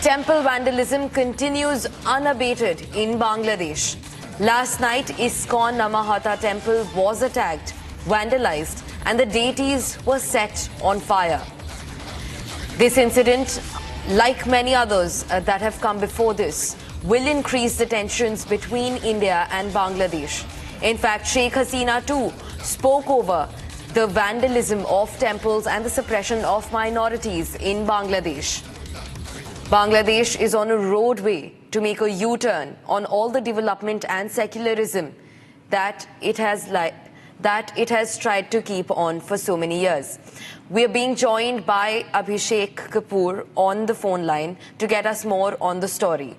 Temple vandalism continues unabated in Bangladesh. Last night, ISKCON Namahatta Temple was attacked, vandalized, and the deities were set on fire. This incident, like many others that have come before this, will increase the tensions between India and Bangladesh. In fact, Sheikh Hasina too spoke over the vandalism of temples and the suppression of minorities in Bangladesh. Bangladesh is on a roadway to make a U-turn on all the development and secularism that it has tried to keep on for so many years. We are being joined by Abhishek Kapoor on the phone line to get us more on the story.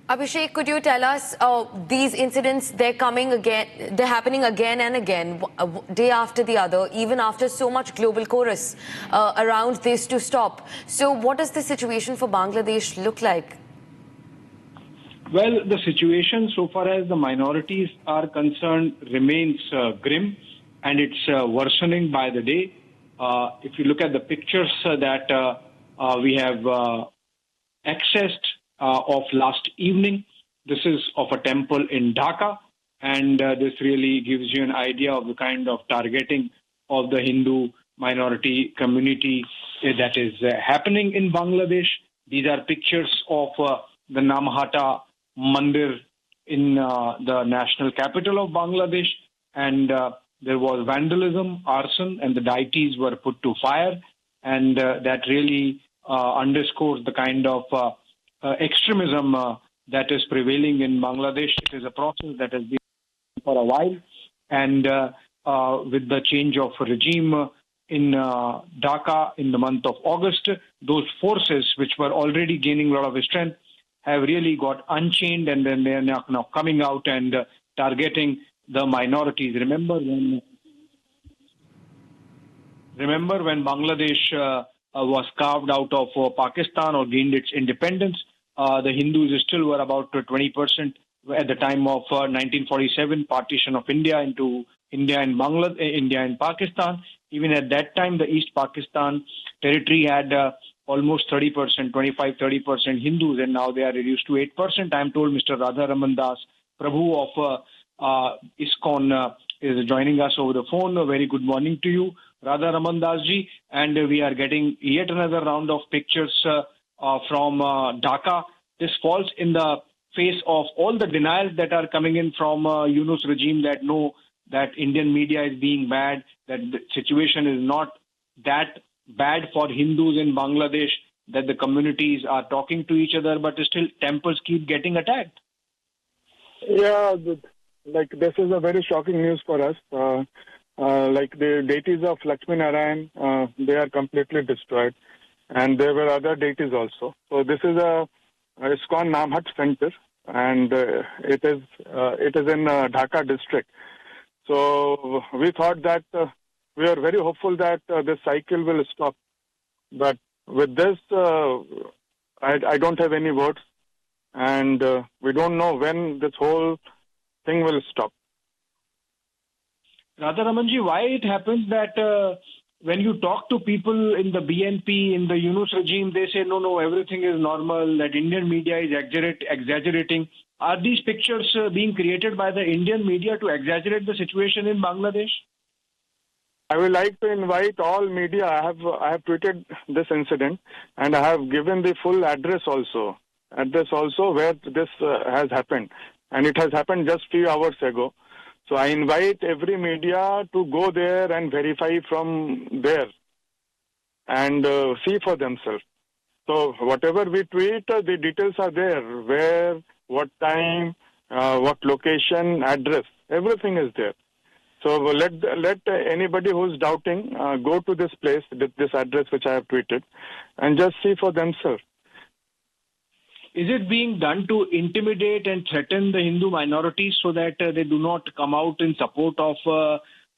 Abhishek, could you tell us these incidents, they're happening again and again, day after the other, even after so much global chorus around this to stop. So what does the situation for Bangladesh look like? Well, the situation so far as the minorities are concerned remains grim, and it's worsening by the day. If you look at the pictures that we have accessed of last evening, this is of a temple in Dhaka, and this really gives you an idea of the kind of targeting of the Hindu minority community that is happening in Bangladesh. These are pictures of the Namahatta Mandir in the national capital of Bangladesh, and there was vandalism, arson, and the deities were put to fire, and that really underscores the kind of extremism that is prevailing in Bangladesh. It is a process that has been for a while, and with the change of regime in Dhaka in the month of August, those forces which were already gaining a lot of strength have really got unchained, and then they are now coming out and targeting the minorities. Remember when Bangladesh was carved out of Pakistan or gained its independence, the Hindus still were about 20% at the time of 1947 partition of India into India and India and Pakistan. Even at that time, the East Pakistan territory had almost 30%, 25-30% Hindus, and now they are reduced to 8%. I am told Mr. Radha Raman Das Prabhu of ISKCON is joining us over the phone. A very good morning to you, Radha Raman Das ji. And we are getting yet another round of pictures from Dhaka. This falls in the face of all the denials that are coming in from Yunus regime that Indian media is being bad, that the situation is not that bad for Hindus in Bangladesh, that the communities are talking to each other, but still temples keep getting attacked. Yeah, like this is a very shocking news for us. Like the deities of Lakshmi Narayan, they are completely destroyed. And there were other deities also. So this is a ISKCON Namahatta Center, and it is in Dhaka district. So we thought that we are very hopeful that this cycle will stop. But with this, I don't have any words, and we don't know when this whole thing will stop. Radha Ramanji, why it happens that when you talk to people in the BNP, in the Yunus regime, they say, no, everything is normal, that Indian media is exaggerating. Are these pictures being created by the Indian media to exaggerate the situation in Bangladesh? I would like to invite all media. I have tweeted this incident, and I have given the full address also where this has happened. And it has happened just few hours ago. So I invite every media to go there and verify from there and see for themselves. So whatever we tweet, the details are there. Where, what time, what location, address, everything is there. So let anybody who's doubting go to this place, this address which I have tweeted, and just see for themselves. Is it being done to intimidate and threaten the Hindu minorities so that they do not come out in support of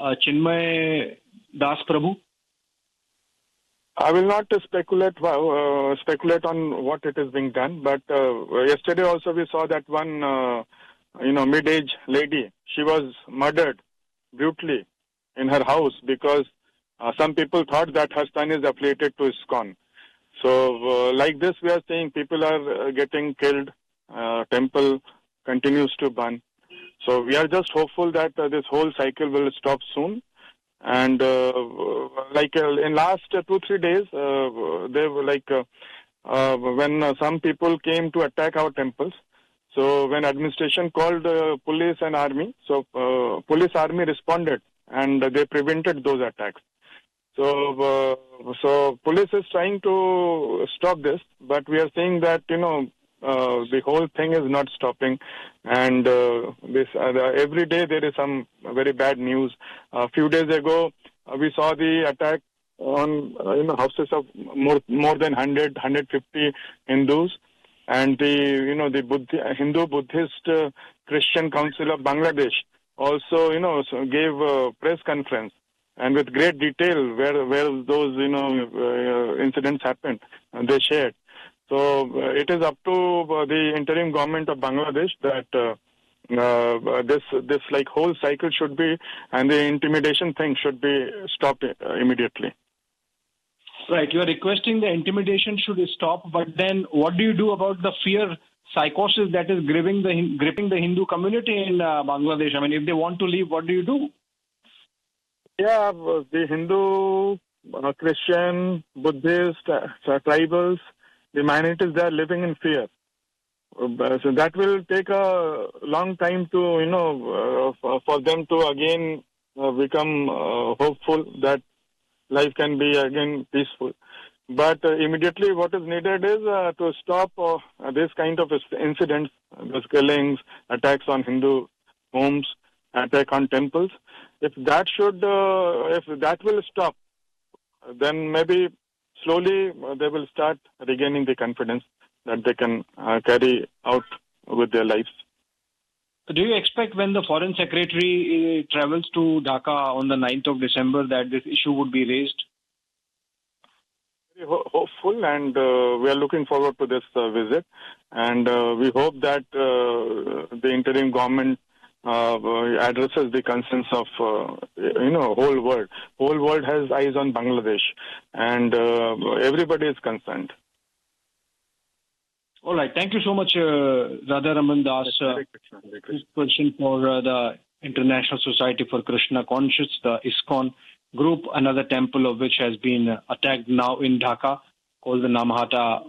Chinmay Das Prabhu? I will not speculate on what it is being done, but yesterday also we saw that one mid-age lady. She was murdered brutally in her house because some people thought that her son is affiliated to ISKCON. So like this, we are saying people are getting killed. Temple continues to burn. So we are just hopeful that this whole cycle will stop soon. And in last 2-3 days, they were when some people came to attack our temples. So when administration called police and army, so police army responded and they prevented those attacks. So police is trying to stop this, but we are seeing that the whole thing is not stopping, and every day there is some very bad news. A few days ago, we saw the attack on houses of more than 150 Hindus, and the Hindu Buddhist Christian Council of Bangladesh also gave a press conference, and with great detail where those incidents happened, and they shared. So it is up to the interim government of Bangladesh that this whole cycle should be, and the intimidation thing should be stopped immediately. Right. You are requesting the intimidation should stop, but then what do you do about the fear psychosis that is gripping the Hindu community in Bangladesh? I mean, if they want to leave, what do you do? Yeah, the Hindu, Christian, Buddhist, tribals, the minorities, they are living in fear. So that will take a long time to, for them to again become hopeful that life can be again peaceful. But immediately what is needed is to stop this kind of incidents, those killings, attacks on Hindu homes, attack on temples. If that will stop, then maybe slowly they will start regaining the confidence that they can carry out with their lives. Do you expect when the Foreign Secretary travels to Dhaka on the 9th of December that this issue would be raised? Very hopeful, and we are looking forward to this visit. And we hope that the interim government addresses the concerns of whole world. Whole world has eyes on Bangladesh, and everybody is concerned. All right. Thank you so much, Radha Raman Das. This question for the International Society for Krishna Consciousness, the ISKCON group, another temple of which has been attacked now in Dhaka, called the Namahatta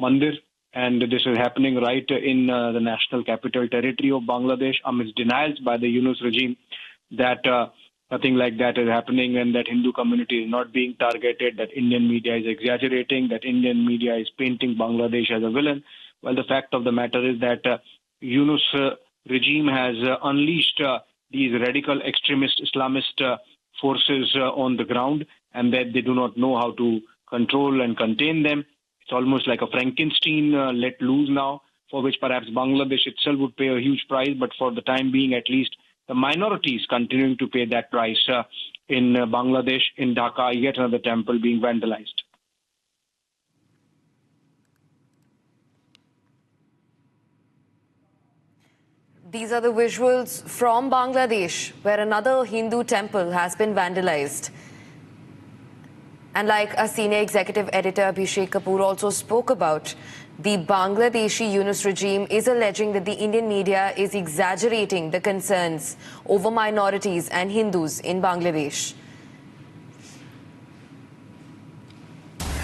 Mandir. And this is happening right in the national capital territory of Bangladesh amidst denials by the Yunus regime that nothing like that is happening and that Hindu community is not being targeted, that Indian media is exaggerating, that Indian media is painting Bangladesh as a villain. Well, the fact of the matter is that Yunus regime has unleashed these radical extremist Islamist forces on the ground, and that they do not know how to control and contain them. It's almost like a Frankenstein let loose now, for which perhaps Bangladesh itself would pay a huge price, but for the time being, at least, the minorities continuing to pay that price in Bangladesh, in Dhaka, yet another temple being vandalized. These are the visuals from Bangladesh, where another Hindu temple has been vandalized. And like our senior executive editor Abhishek Kapoor also spoke about, the Bangladeshi Yunus regime is alleging that the Indian media is exaggerating the concerns over minorities and Hindus in Bangladesh.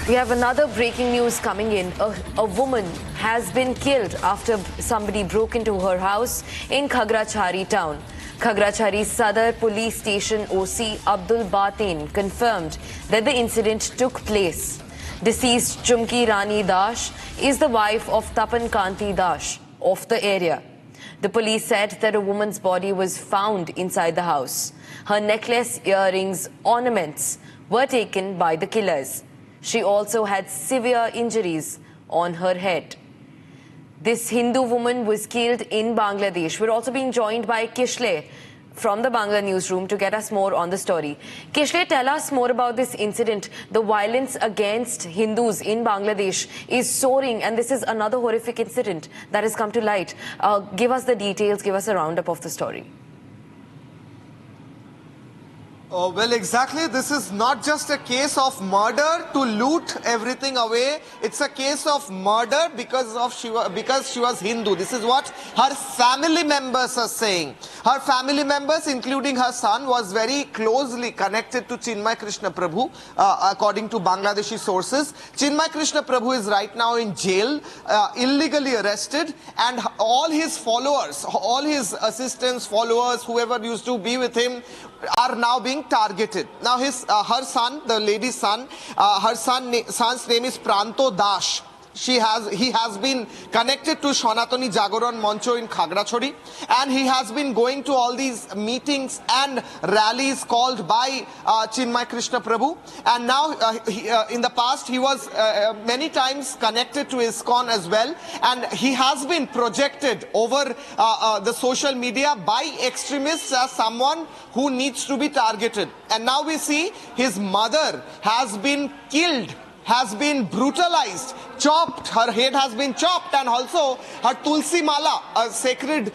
We have another breaking news coming in. A woman has been killed after somebody broke into her house in Khagrachari town. Khagrachari Sadar Police Station OC Abdul Batin confirmed that the incident took place. Deceased Chumki Rani Dash is the wife of Tapan Kanti Dash of the area. The police said that a woman's body was found inside the house. Her necklace, earrings, ornaments were taken by the killers. She also had severe injuries on her head. This Hindu woman was killed in Bangladesh. We're also being joined by Kishle from the Bangla newsroom to get us more on the story. Kishle, tell us more about this incident. The violence against Hindus in Bangladesh is soaring, and this is another horrific incident that has come to light. Give us the details, give us a roundup of the story. Oh, well, exactly. This is not just a case of murder to loot everything away. It's a case of murder because she was Hindu. This is what her family members are saying. Her family members, including her son, was very closely connected to Chinmay Krishna Prabhu, according to Bangladeshi sources. Chinmay Krishna Prabhu is right now in jail, illegally arrested, and all his followers, all his assistants, followers, whoever used to be with him, are now being targeted. Now her son, the lady's son, son's name is Pranto Dash. He has been connected to Sanatani Jagoran Moncho in Khagrachori, and he has been going to all these meetings and rallies called by Chinmay Krishna Prabhu. And now in the past he was many times connected to ISKCON as well, and he has been projected over the social media by extremists as someone who needs to be targeted. And now we see his mother has been killed, has been brutalized, chopped, her head has been chopped, and also her tulsi mala, a sacred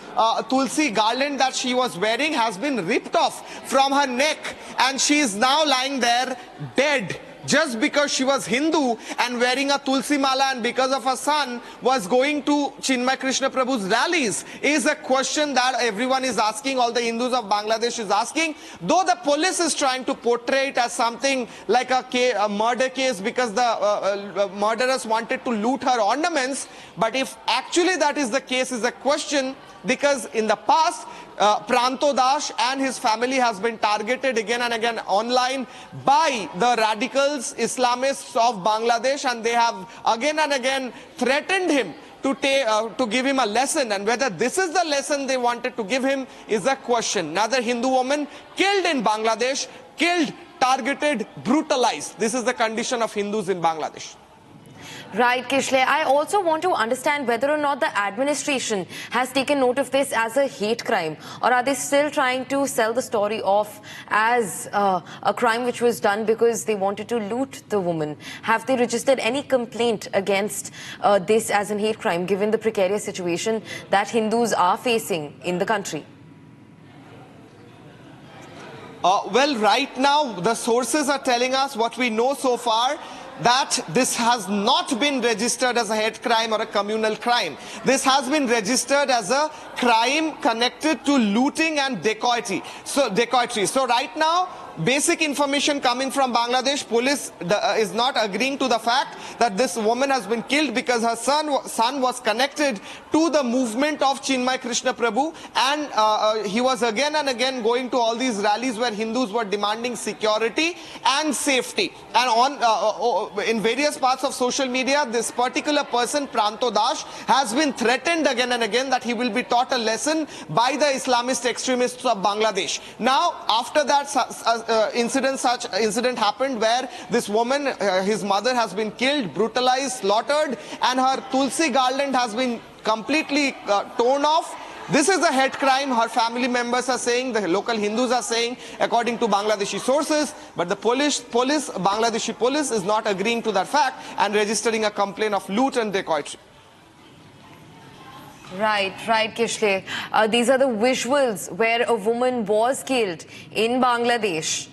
tulsi garland that she was wearing, has been ripped off from her neck, and she is now lying there dead, just because she was Hindu and wearing a tulsi mala, and because of her son was going to Chinmay Krishna Prabhu's rallies, is a question that everyone is asking, all the Hindus of Bangladesh is asking. Though the police is trying to portray it as something like a murder case because the murderers wanted to loot her ornaments, but if actually that is the case is a question, because in the past Pranto Dash and his family has been targeted again and again online by the radicals, Islamists of Bangladesh, and they have again and again threatened him to give him a lesson, and whether this is the lesson they wanted to give him is a question. Another Hindu woman killed in Bangladesh, killed, targeted, brutalized. This is the condition of Hindus in Bangladesh. Right, Kishle. I also want to understand whether or not the administration has taken note of this as a hate crime, or are they still trying to sell the story off as a crime which was done because they wanted to loot the woman? Have they registered any complaint against this as an hate crime, given the precarious situation that Hindus are facing in the country? Well, right now the sources are telling us what we know so far, that this has not been registered as a hate crime or a communal crime. This has been registered as a crime connected to looting and dacoity. So right now, basic information coming from Bangladesh, police is not agreeing to the fact that this woman has been killed because her son was connected to the movement of Chinmay Krishna Prabhu, and he was again and again going to all these rallies where Hindus were demanding security and safety. And in various parts of social media, this particular person, Pranto Dash, has been threatened again and again that he will be taught a lesson by the Islamist extremists of Bangladesh. Now, after that such incident happened where this woman, his mother, has been killed, brutalized, slaughtered, and her tulsi garland has been completely torn off. This is a hate crime, her family members are saying, the local Hindus are saying, according to Bangladeshi sources, but the Bangladeshi police is not agreeing to that fact and registering a complaint of loot and dacoity. Right, Kishle. These are the visuals where a woman was killed in Bangladesh.